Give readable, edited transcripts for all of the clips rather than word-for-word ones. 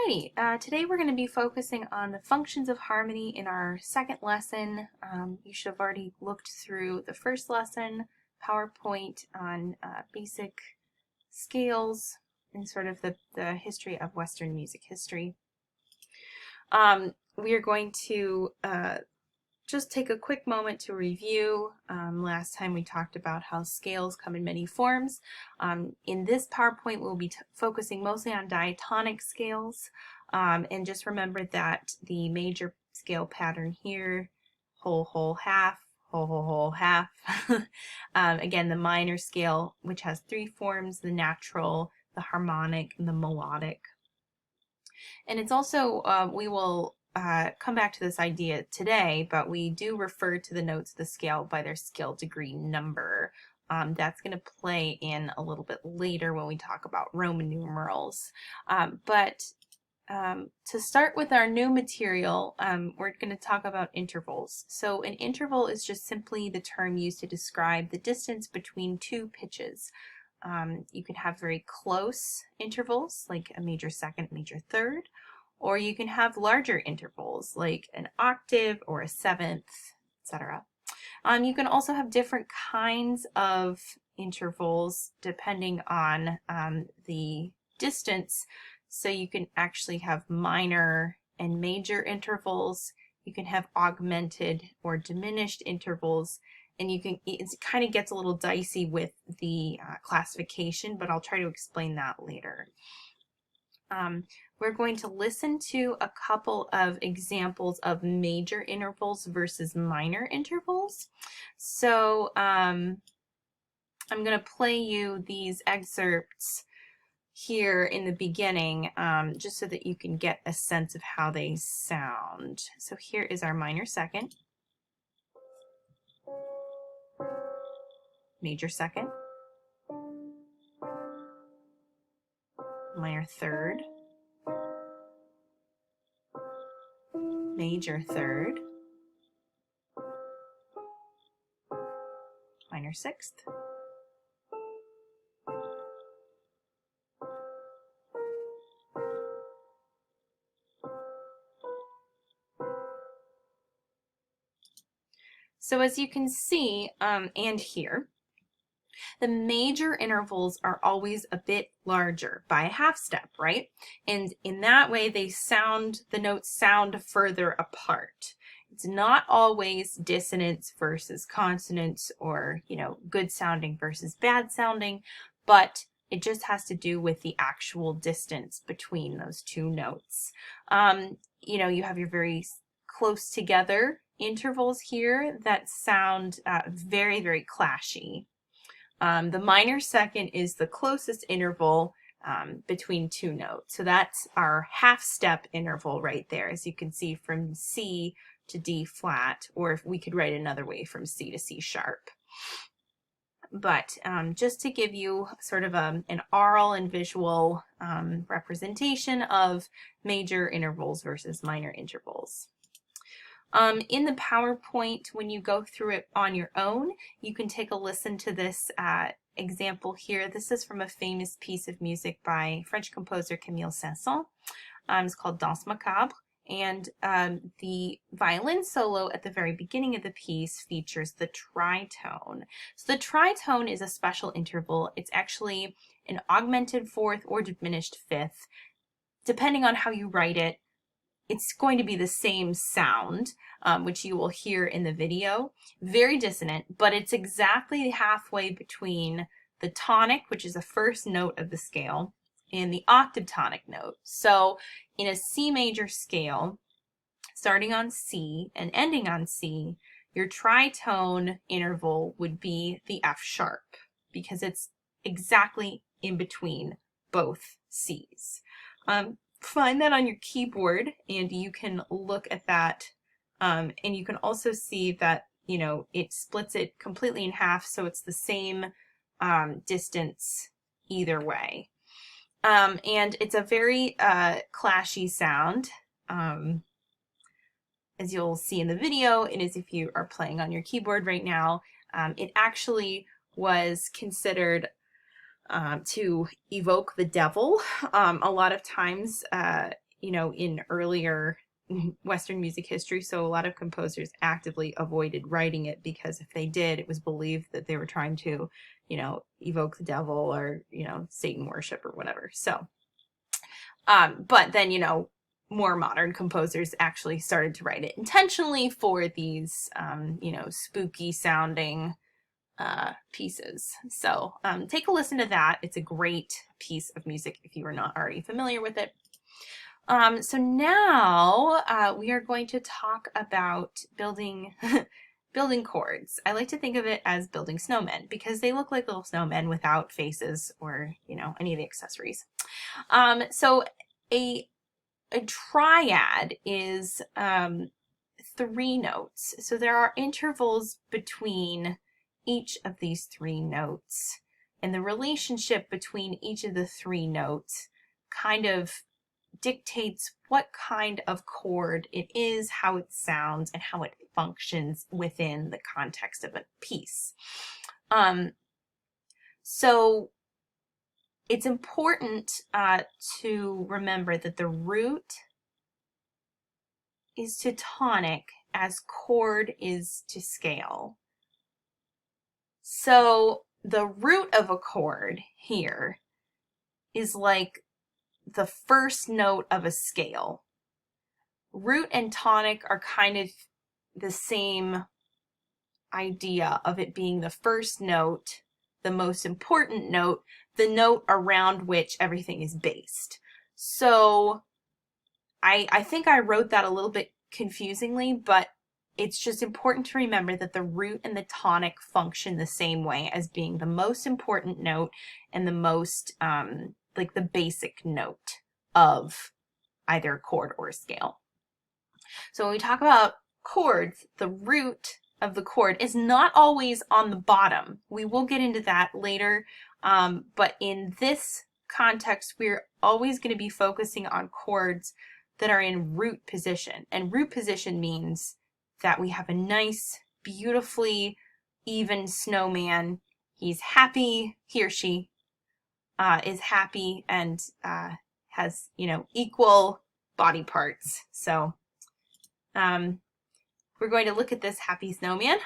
Alrighty, today we're going to be focusing on the functions of harmony in our second lesson. You should have already looked through the first lesson, PowerPoint on basic scales and sort of the history of Western music history. We are going to just take a quick moment to review. Last time we talked about how scales come in many forms. In this PowerPoint, we'll be focusing mostly on diatonic scales. And just remember that the major scale pattern here, whole, whole, half, whole, whole, whole, half. Again, the minor scale, which has three forms, the natural, the harmonic, and the melodic. And it's also, we will come back to this idea today, but we do refer to the notes of the scale by their scale degree number. That's going to play in a little bit later when we talk about Roman numerals. But to start with our new material, we're going to talk about intervals. So an interval is just simply the term used to describe the distance between two pitches. You can have very close intervals, like a major second, major third, or you can have larger intervals, like an octave or a seventh, etc. You can also have different kinds of intervals depending on the distance. So you can actually have minor and major intervals. You can have augmented or diminished intervals. And you can, it kind of gets a little dicey with the classification, but I'll try to explain that later. We're going to listen to a couple of examples of major intervals versus minor intervals. So I'm going to play you these excerpts here in the beginning, just so that you can get a sense of how they sound. So here is our minor second, major second, minor third, major third, minor sixth, so as you can see and hear, the major intervals are always a bit larger by a half step, right? And in that way, the notes sound further apart. It's not always dissonance versus consonance, or, good sounding versus bad sounding, but it just has to do with the actual distance between those two notes. You have your very close together intervals here that sound very, very clashy. The minor second is the closest interval between two notes. So that's our half step interval right there, as you can see, from C to D flat, or if we could write another way, from C to C sharp. But just to give you sort of an aural and visual representation of major intervals versus minor intervals. In the PowerPoint, when you go through it on your own, you can take a listen to this example here. This is from a famous piece of music by French composer Camille Saint-Saëns. It's called Danse Macabre, and the violin solo at the very beginning of the piece features the tritone. So the tritone is a special interval. It's actually an augmented fourth or diminished fifth. Depending on how you write it, it's going to be the same sound, which you will hear in the video. Very dissonant, but it's exactly halfway between the tonic, which is the first note of the scale, and the octave tonic note. So in a C major scale, starting on C and ending on C, your tritone interval would be the F sharp, because it's exactly in between both C's. Find that on your keyboard, and you can look at that, and you can also see that it splits it completely in half, so it's the same distance either way, and it's a very clashy sound, as you'll see in the video, and as if you are playing on your keyboard right now. It actually was considered to evoke the devil. A lot of times you know, in earlier Western music history. So a lot of composers actively avoided writing it because if they did, it was believed that they were trying to, you know, evoke the devil or, you know, Satan worship or whatever. So, but then, you know, more modern composers actually started to write it intentionally for these, you know, spooky sounding pieces. So take a listen to that. It's a great piece of music if you are not already familiar with it. So now we are going to talk about building building chords. I like to think of it as building snowmen because they look like little snowmen without faces or, you know, any of the accessories. So a triad is 3 notes. So there are intervals between each of these 3 notes, and the relationship between each of the 3 notes kind of dictates what kind of chord it is, how it sounds, and how it functions within the context of a piece. So it's important to remember that the root is to tonic as chord is to scale. So the root of a chord here is like the first note of a scale. Root and tonic are kind of the same idea of it being the first note, the most important note, the note around which everything is based. So I think I wrote that a little bit confusingly, but it's just important to remember that the root and the tonic function the same way as being the most important note and the most, like the basic note of either a chord or a scale. So when we talk about chords, the root of the chord is not always on the bottom. We will get into that later, but in this context, we're always going to be focusing on chords that are in root position. And root position means that we have a nice, beautifully even snowman. He's happy, he or she is happy and has, you know, equal body parts. So we're going to look at this happy snowman.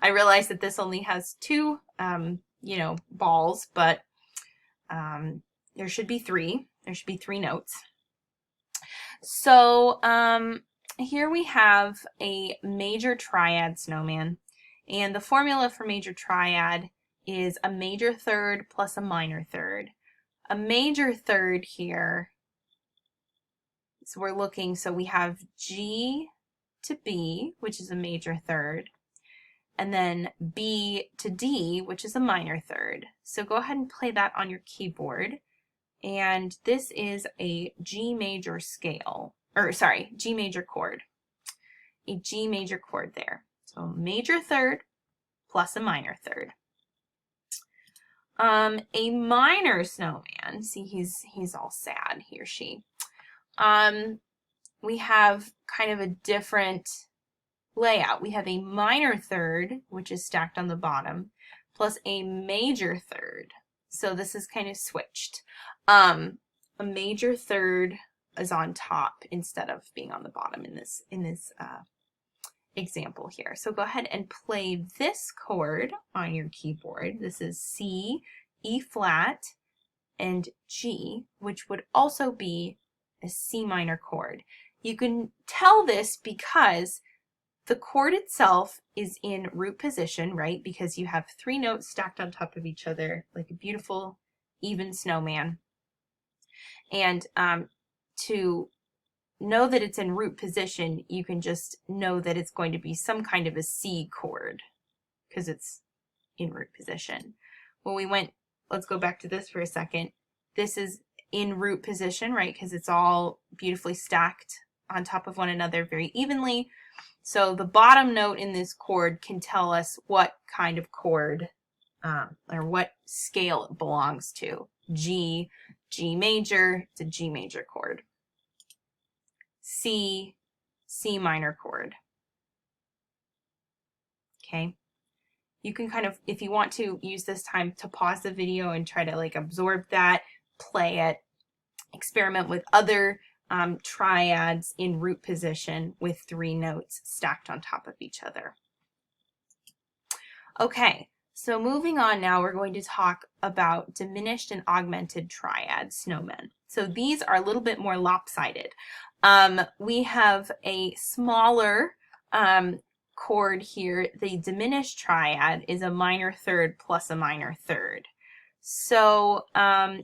I realize that this only has 2, you know, balls, but there should be 3. There should be 3 notes. So here we have a major triad snowman, and the formula for major triad is a major third plus a minor third. A major third here, so we're looking, so we have G to B, which is a major third, and then B to D, which is a minor third. So go ahead and play that on your keyboard. And this is a G major scale, or sorry, G major chord. A G major chord there. So major third plus a minor third. A minor snowman, see he's all sad, he or she. We have kind of a different layout. We have a minor third, which is stacked on the bottom, plus a major third. So this is kind of switched. A major third is on top instead of being on the bottom in this example here. So go ahead and play this chord on your keyboard. This is C, E flat, and G, which would also be a C minor chord. You can tell this because the chord itself is in root position, right? Because you have 3 notes stacked on top of each other like a beautiful even snowman. And to know that it's in root position, you can just know that it's going to be some kind of a C chord because it's in root position. When we went, let's go back to this for a second. This is in root position, right? Because it's all beautifully stacked on top of one another very evenly. So the bottom note in this chord can tell us what kind of chord or what scale it belongs to. G, G major, it's a G major chord. C, C minor chord. Okay. You can kind of, if you want to use this time to pause the video and try to like absorb that, play it, experiment with other triads in root position with 3 notes stacked on top of each other. Okay, so moving on now, we're going to talk about diminished and augmented triad snowmen. So these are a little bit more lopsided. We have a smaller chord here. The diminished triad is a minor third plus a minor third. So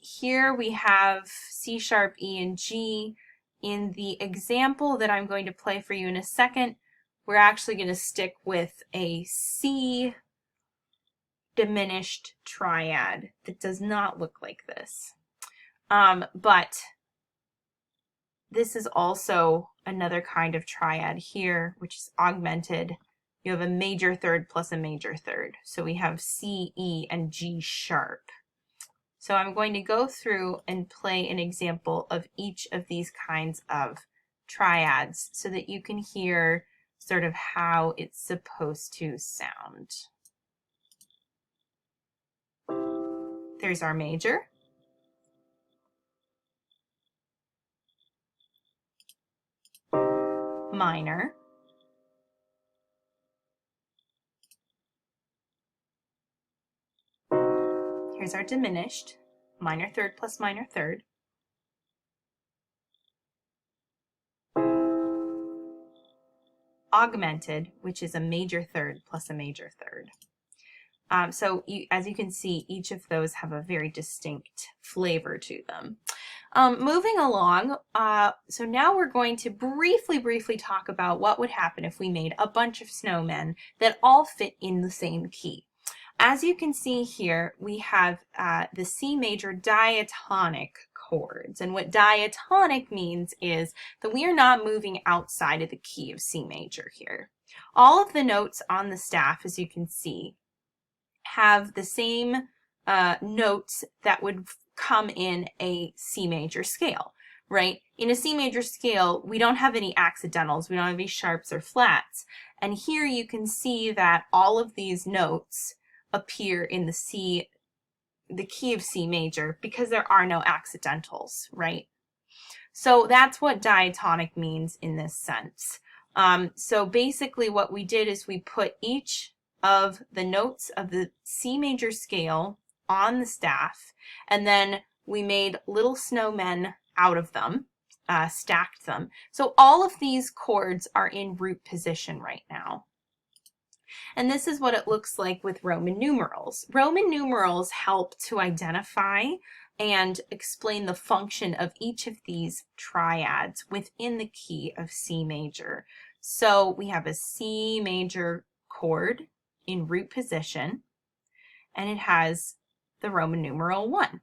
here we have C sharp, E, and G. In the example that I'm going to play for you in a second, we're actually going to stick with a C diminished triad that does not look like this. But this is also another kind of triad here, which is augmented. You have a major third plus a major third. So we have C, E, and G sharp. So I'm going to go through and play an example of each of these kinds of triads so that you can hear sort of how it's supposed to sound. There's our major. Minor. Here's our diminished, minor third plus minor third. Augmented, which is a major third plus a major third. So as you can see, each of those have a very distinct flavor to them. Moving along, so now we're going to briefly talk about what would happen if we made a bunch of snowmen that all fit in the same key. As you can see here, we have the C major diatonic chords. And what diatonic means is that we are not moving outside of the key of C major here. All of the notes on the staff, as you can see, have the same notes that would come in a C major scale, right? In a C major scale, we don't have any accidentals. We don't have any sharps or flats. And here you can see that all of these notes appear in the key of C major because there are no accidentals, right? So that's what diatonic means in this sense. So basically what we did is we put each of the notes of the C major scale on the staff, and then we made little snowmen out of them, stacked them. So all of these chords are in root position right now. And this is what it looks like with Roman numerals. Roman numerals help to identify and explain the function of each of these triads within the key of C major. So we have a C major chord in root position, and it has the Roman numeral 1.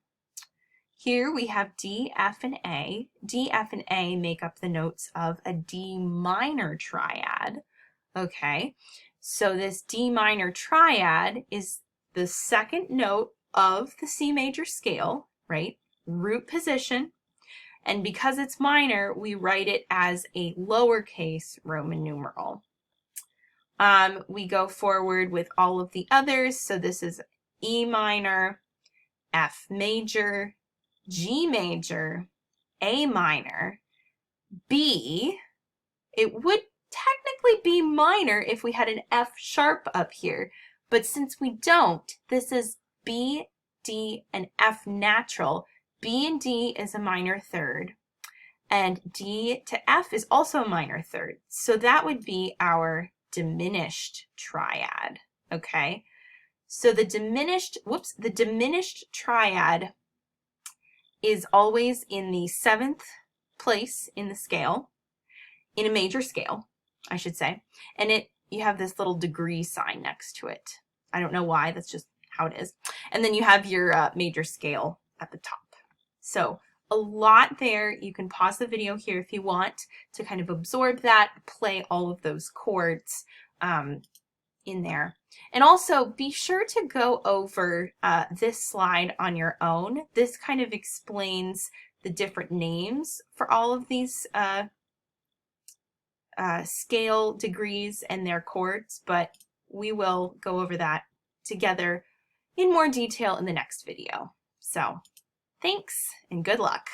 Here we have D, F, and A. D, F, and A make up the notes of a D minor triad. Okay, so this D minor triad is the second note of the C major scale, right? Root position. And because it's minor, we write it as a lowercase Roman numeral. We go forward with all of the others. So this is E minor, F major, G major, A minor, B. It would technically be minor if we had an F sharp up here, but since we don't, this is B, D, and F natural. B and D is a minor third, and D to F is also a minor third. So that would be our diminished triad, okay? So the diminished triad is always in the 7th place in the scale, in a major scale, I should say, and you have this little degree sign next to it. I don't know why, that's just how it is. And then you have your major scale at the top. So a lot there. You can pause the video here if you want to kind of absorb that, play all of those chords in there. And also be sure to go over this slide on your own. This kind of explains the different names for all of these scale degrees and their chords, but we will go over that together in more detail in the next video. So thanks and good luck.